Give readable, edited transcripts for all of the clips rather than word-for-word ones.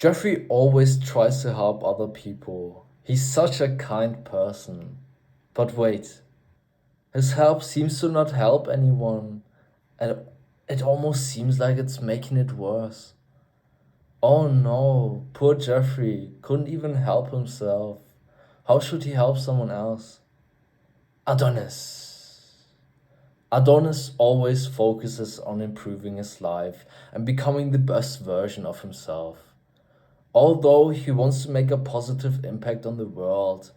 Jeffrey always tries to help other people. He's such a kind person. But wait, his help seems to not help anyone, and it almost seems like it's making it worse. Oh no, poor Jeffrey couldn't even help himself. How should he help someone else? Adonis. Adonis always focuses on improving his life and becoming the best version of himself. Although he wants to make a positive impact on the world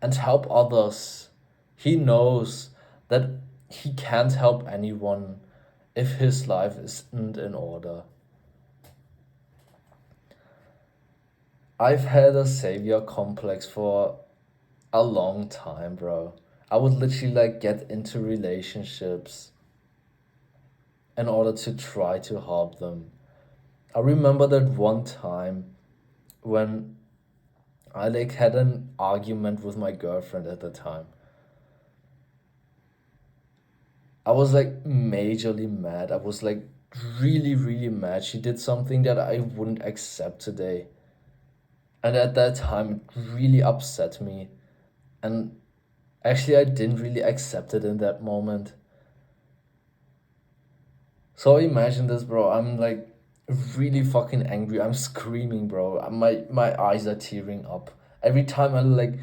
and help others, he knows that he can't help anyone if his life isn't in order. I've had a savior complex for a long time, bro. I would literally like get into relationships in order to try to help them. I remember that one time when I like had an argument with my girlfriend at the time. I was like majorly mad. I was like really, really mad. She did something that I wouldn't accept today. And at that time, it really upset me. And actually, I didn't really accept it in that moment. So imagine this, bro. I'm like really fucking angry. I'm screaming, bro. My eyes are tearing up. Every time I'm like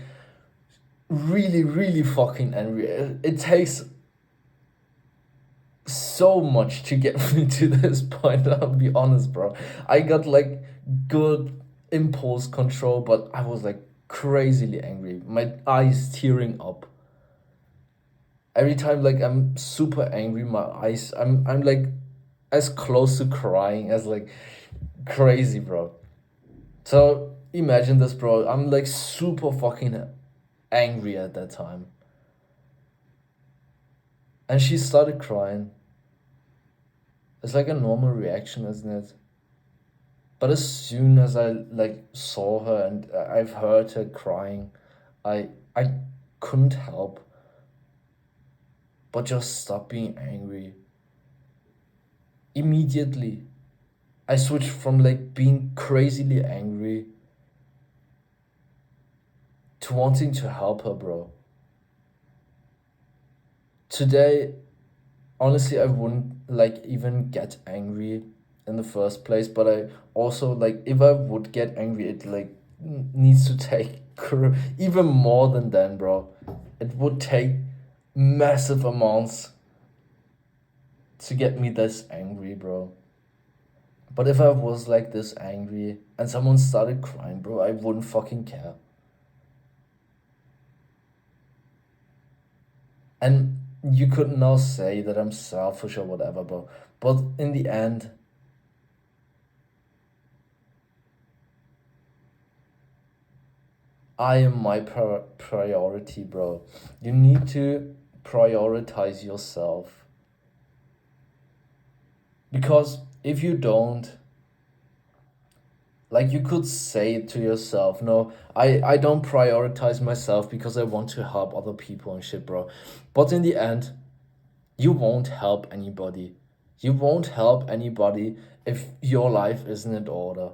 really, really fucking angry. It takes so much to get me to this point. I'll be honest, bro. I got like good impulse control, but I was like crazily angry. My eyes tearing up. Every time like I'm super angry, my eyes I'm like as close to crying as like crazy, bro. So imagine this, bro. I'm like super fucking angry at that time. And she started crying. It's like a normal reaction, isn't it? But as soon as I like saw her and I've heard her crying, I couldn't help but just stop being angry. Immediately, I switched from like being crazily angry to wanting to help her, bro. Today, honestly, I wouldn't like even get angry in the first place, but I also like if I would get angry, it like needs to take even more than then, bro. It would take massive amounts to get me this angry, bro. But if I was like this angry and someone started crying, bro, I wouldn't fucking care. And you could now say that I'm selfish or whatever, bro. But in the end, I am my priority, bro. You need to prioritize yourself. Because if you don't, like you could say to yourself, no, I don't prioritize myself because I want to help other people and shit, bro. But in the end, you won't help anybody. You won't help anybody if your life isn't in order.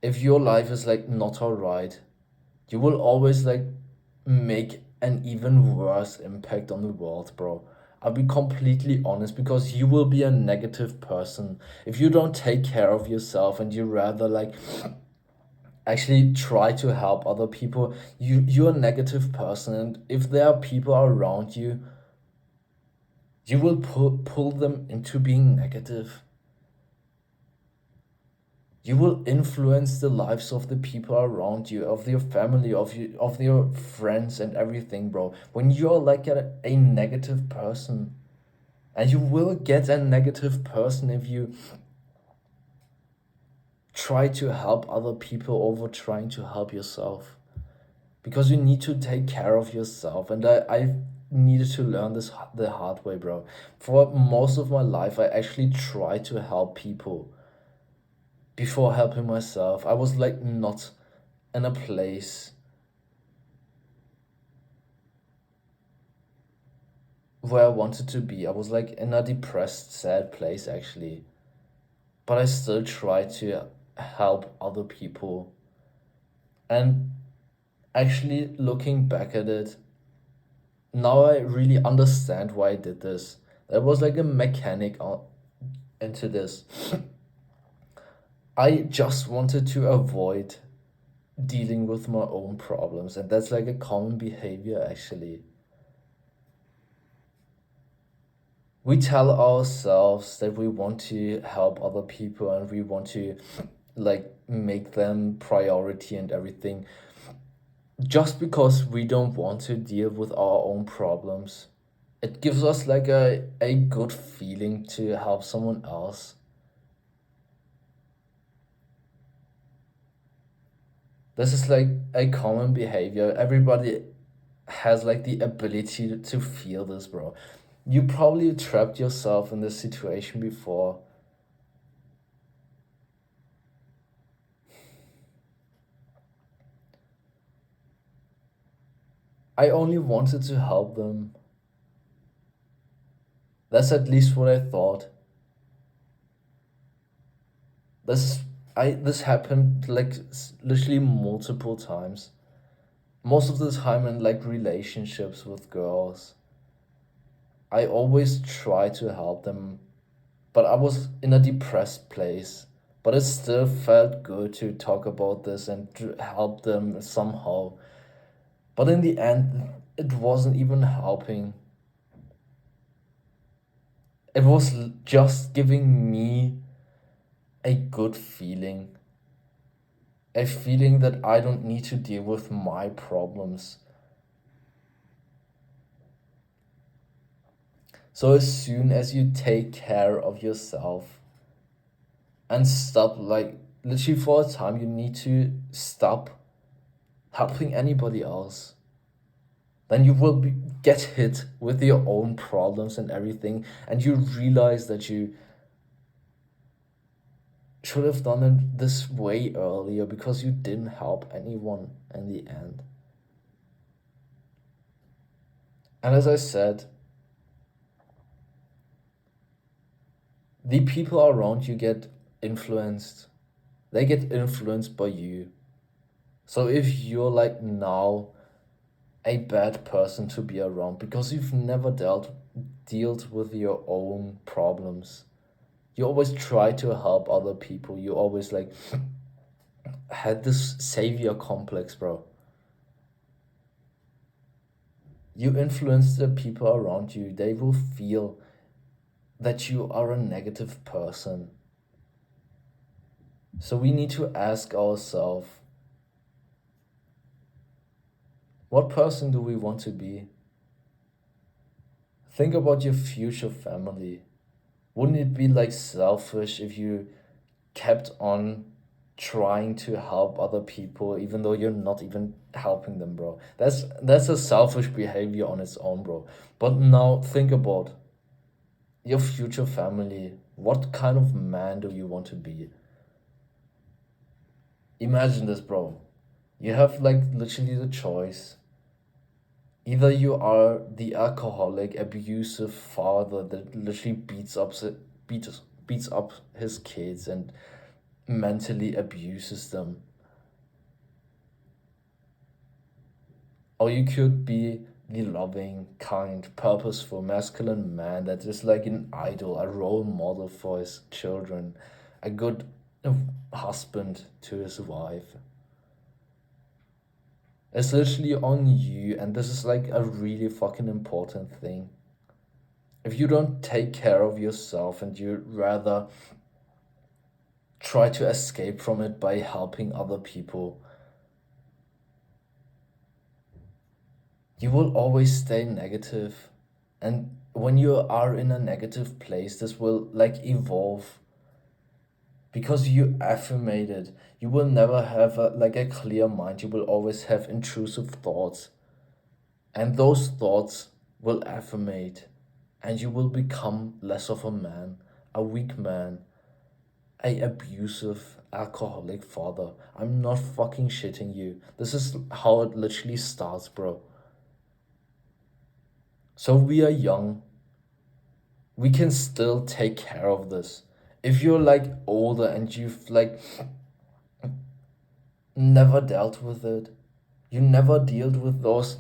If your life is like not alright, you will always like make an even worse impact on the world, bro. I'll be completely honest because you will be a negative person if you don't take care of yourself and you rather like actually try to help other people. You're a negative person, and if there are people around you, you will pull them into being negative. You will influence the lives of the people around you, of your family, of your friends and everything, bro. When you're like a negative person, and you will get a negative person if you try to help other people over trying to help yourself. Because you need to take care of yourself. And I've needed to learn this the hard way, bro. For most of my life, I actually tried to help people before helping myself. I was like not in a place where I wanted to be. I was like in a depressed, sad place actually. But I still tried to help other people. And actually, looking back at it, now I really understand why I did this. There was like a mechanic into this. I just wanted to avoid dealing with my own problems, and that's like a common behavior actually. We tell ourselves that we want to help other people and we want to like make them priority and everything, just because we don't want to deal with our own problems. It gives us like a good feeling to help someone else. This is like a common behavior. Everybody has like the ability to feel this, bro. You probably trapped yourself in this situation before. I only wanted to help them. That's at least what I thought. This this happened like literally multiple times. Most of the time in like relationships with girls. I always try to help them, but I was in a depressed place. But it still felt good to talk about this and to help them somehow. But in the end, it wasn't even helping. It was just giving me a good feeling. A feeling that I don't need to deal with my problems. So as soon as you take care of yourself and stop, like, literally for a time, you need to stop helping anybody else. Then you will get hit with your own problems and everything, and you realize that you should have done it this way earlier because you didn't help anyone in the end. And as I said, the people around you get influenced. They get influenced by you. So if you're like now a bad person to be around because you've never dealt with your own problems, you always try to help other people. You always like had this savior complex, bro. You influence the people around you. They will feel that you are a negative person. So we need to ask ourselves, what person do we want to be? Think about your future family. Wouldn't it be like selfish if you kept on trying to help other people even though you're not even helping them, bro? That's a selfish behavior on its own, bro. But now think about your future family. What kind of man do you want to be? Imagine this, bro. You have like literally the choice. Either you are the alcoholic, abusive father that literally beats beats up his kids and mentally abuses them, or you could be the loving, kind, purposeful, masculine man that is like an idol, a role model for his children, a good husband to his wife. It's literally on you, and this is like a really fucking important thing. If you don't take care of yourself and you rather try to escape from it by helping other people, you will always stay negative. And when you are in a negative place, this will like evolve because you affirmate it. You will never have like a clear mind. You will always have intrusive thoughts, and those thoughts will affirmate, and you will become less of a man, a weak man, a abusive alcoholic father. I'm not fucking shitting you. This is how it literally starts, bro. So we are young. We can still take care of this. If you're like older and you've like never dealt with it. You never dealt with those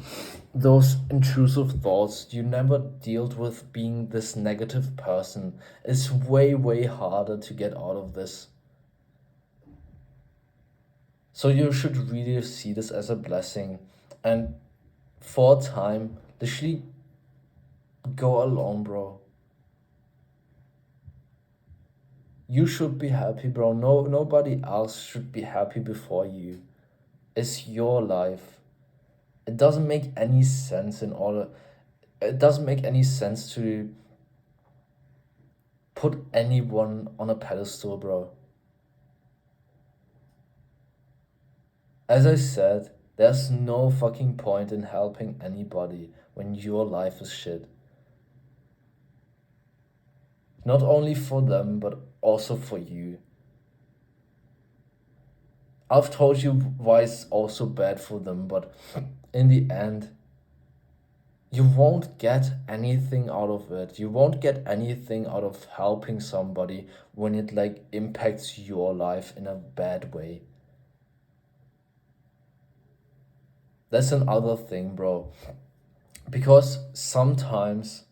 intrusive thoughts. You never dealt with being this negative person. It's way harder to get out of this. So you should really see this as a blessing, and for a time, literally go alone, bro. You should be happy, bro. Nobody else should be happy before you. It's your life. It doesn't make any sense in order. It doesn't make any sense to put anyone on a pedestal, bro. As I said, there's no fucking point in helping anybody when your life is shit. Not only for them, but also for you. I've told you why it's also bad for them, but in the end, you won't get anything out of it. You won't get anything out of helping somebody when it like impacts your life in a bad way. That's another thing, bro. Because sometimes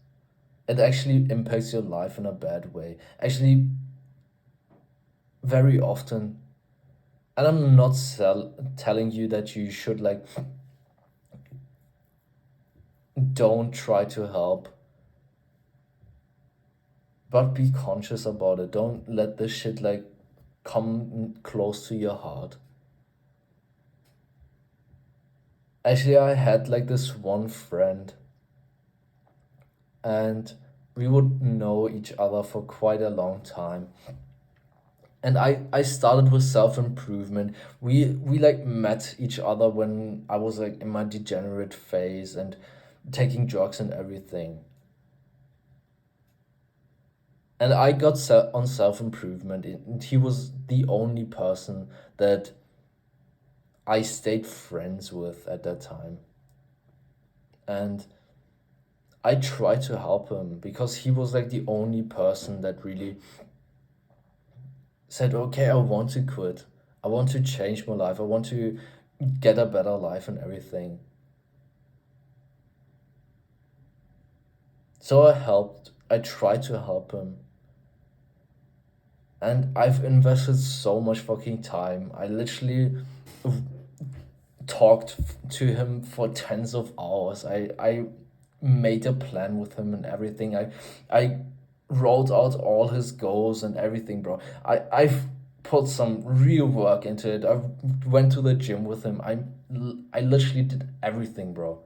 it actually impacts your life in a bad way. Actually, very often. And I'm not telling you that you should like don't try to help, but be conscious about it. Don't let this shit like come close to your heart. Actually, I had like this one friend, and we would know each other for quite a long time. And I started with self-improvement. We like met each other when I was like in my degenerate phase and taking drugs and everything. And I got on self-improvement, and he was the only person that I stayed friends with at that time. And I tried to help him because he was like the only person that really said, okay, I want to quit. I want to change my life. I want to get a better life and everything. So I tried to help him. And I've invested so much fucking time. I literally talked to him for tens of hours. I made a plan with him and everything. I wrote out all his goals and everything, bro. I've put some real work into it. I went to the gym with him. I literally did everything, bro.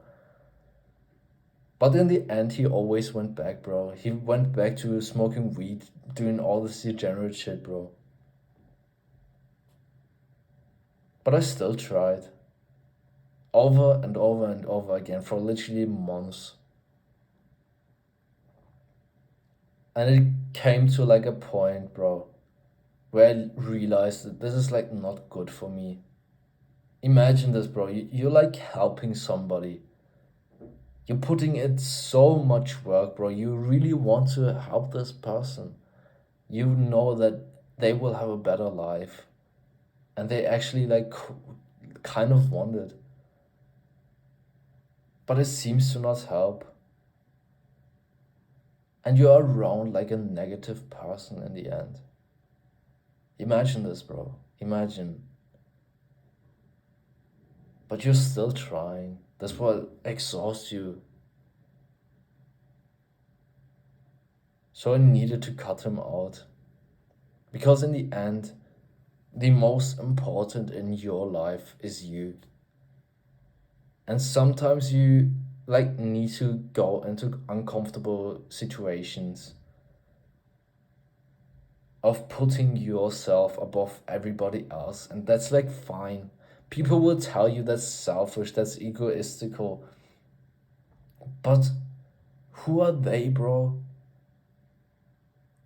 But in the end, he always went back, bro. He went back to smoking weed, doing all this degenerate shit, bro. But I still tried. Over and over and over again for literally months. And it came to like a point, bro, where I realized that this is like not good for me. Imagine this, bro. You're like helping somebody. You're putting in so much work, bro. You really want to help this person. You know that they will have a better life. And they actually like kind of want it. But it seems to not help. And you're around like a negative person in the end. Imagine this, bro. Imagine. But you're still trying. This will exhaust you. So I needed to cut him out. Because in the end, the most important in your life is you. And sometimes you like need to go into uncomfortable situations of putting yourself above everybody else, and that's like fine. People will tell you that's selfish, that's egoistical. But who are they, bro?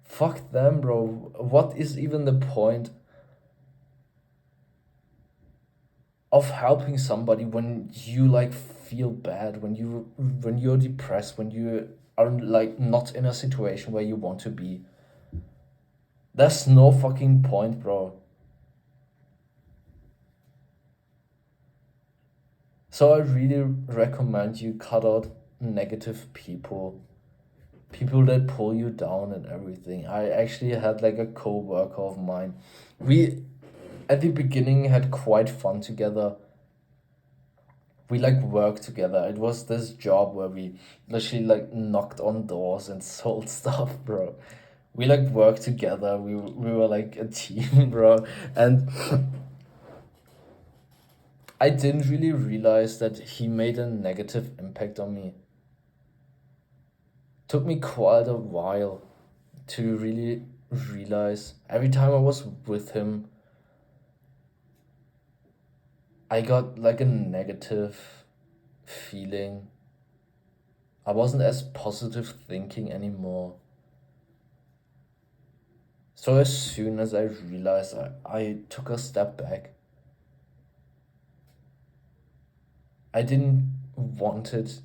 Fuck them, bro. What is even the point of helping somebody when you like feel bad, when you're depressed, when you are like not in a situation where you want to be? There's no fucking point, bro. So I really recommend you cut out negative people, people that pull you down and everything. I actually had like a co-worker of mine. We at the beginning had quite fun together. We like worked together. It was this job where we literally like knocked on doors and sold stuff, bro. We like worked together. We were like a team, bro. And I didn't really realize that he made a negative impact on me. Took me quite a while to really realize. Every time I was with him, I got like a negative feeling. I wasn't as positive thinking anymore. So as soon as I realized, I took a step back. I didn't want it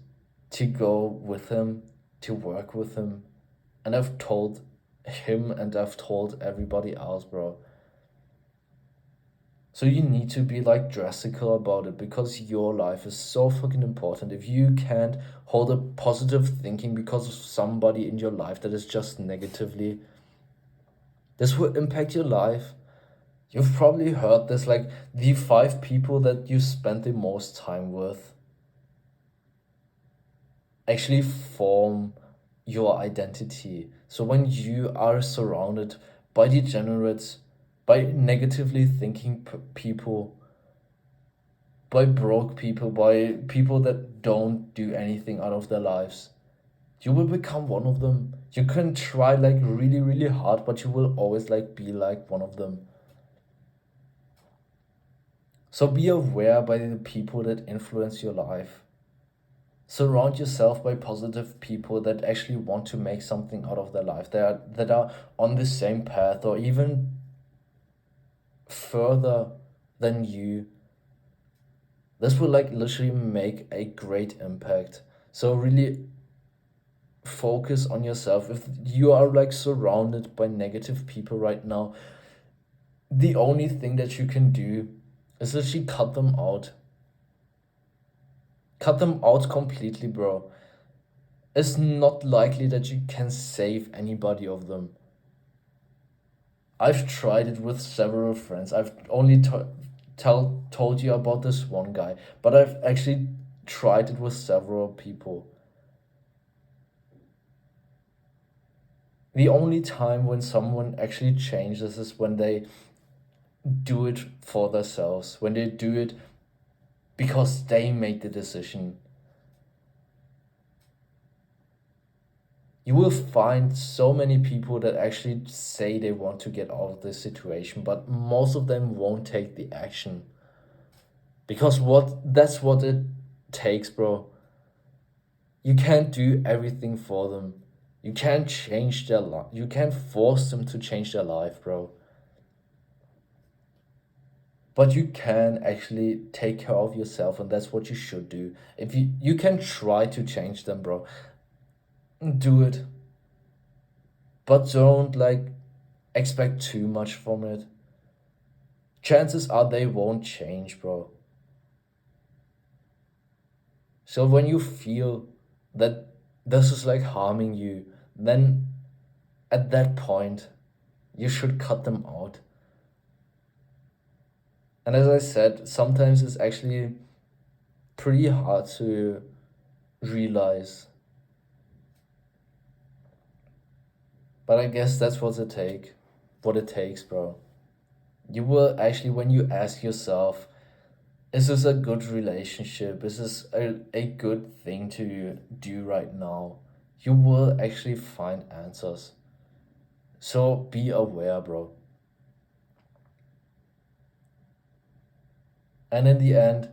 to go with him, to work with him. And I've told him and I've told everybody else, bro. So you need to be like drastical about it because your life is so fucking important. If you can't hold a positive thinking because of somebody in your life that is just negatively, this will impact your life. You've probably heard this, like the 5 people that you spend the most time with actually form your identity. So when you are surrounded by degenerates, by negatively thinking people, by broke people, by people that don't do anything out of their lives, you will become one of them. You can try like really, really hard, but you will always like be like one of them. So be aware by the people that influence your life. Surround yourself by positive people that actually want to make something out of their life. That are on the same path or even further than you. This will like literally make a great impact. So really focus on yourself. If you are like surrounded by negative people right now, the only thing that you can do is literally cut them out. Cut them out completely, bro. It's not likely that you can save anybody of them. I've tried it with several friends. I've only told you about this one guy, but I've actually tried it with several people. The only time when someone actually changes is when they do it for themselves, when they do it because they made the decision. You will find so many people that actually say they want to get out of this situation, but most of them won't take the action. Because that's what it takes, bro. You can't do everything for them. You can't change their life. You can't force them to change their life, bro. But you can actually take care of yourself, and that's what you should do. If you can try to change them, bro. Do it. But don't like expect too much from it. Chances are they won't change, bro. So when you feel that this is like harming you, then at that point, you should cut them out. And as I said, sometimes it's actually pretty hard to realize. But I guess that's what it takes, bro. You will actually, when you ask yourself, is this a good relationship? Is this a good thing to do right now? You will actually find answers. So be aware, bro. And in the end,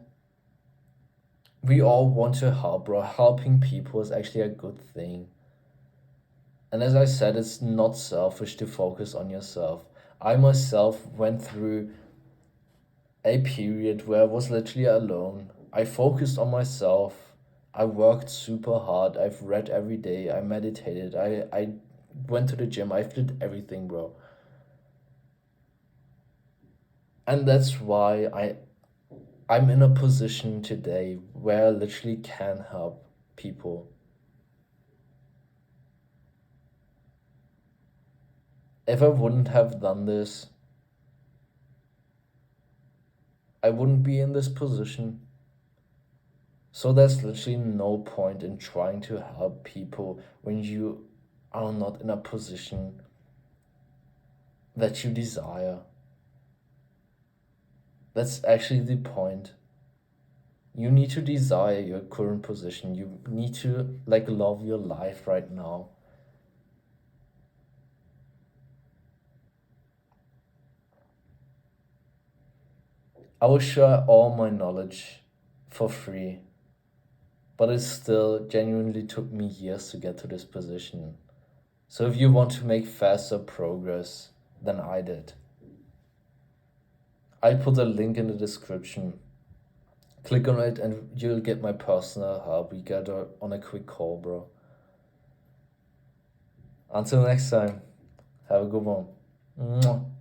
we all want to help, bro. Helping people is actually a good thing. And as I said, it's not selfish to focus on yourself. I myself went through a period where I was literally alone. I focused on myself. I worked super hard. I've read every day. I meditated. I went to the gym. I did everything, bro. And that's why I'm in a position today where I literally can help people. If I wouldn't have done this, I wouldn't be in this position. So there's literally no point in trying to help people when you are not in a position that you desire. That's actually the point. You need to desire your current position. You need to like love your life right now. I will share all my knowledge for free, but it still genuinely took me years to get to this position. So if you want to make faster progress than I did, I put a link in the description. Click on it and you'll get my personal help. We get on a quick call, bro. Until next time, have a good one. Mwah.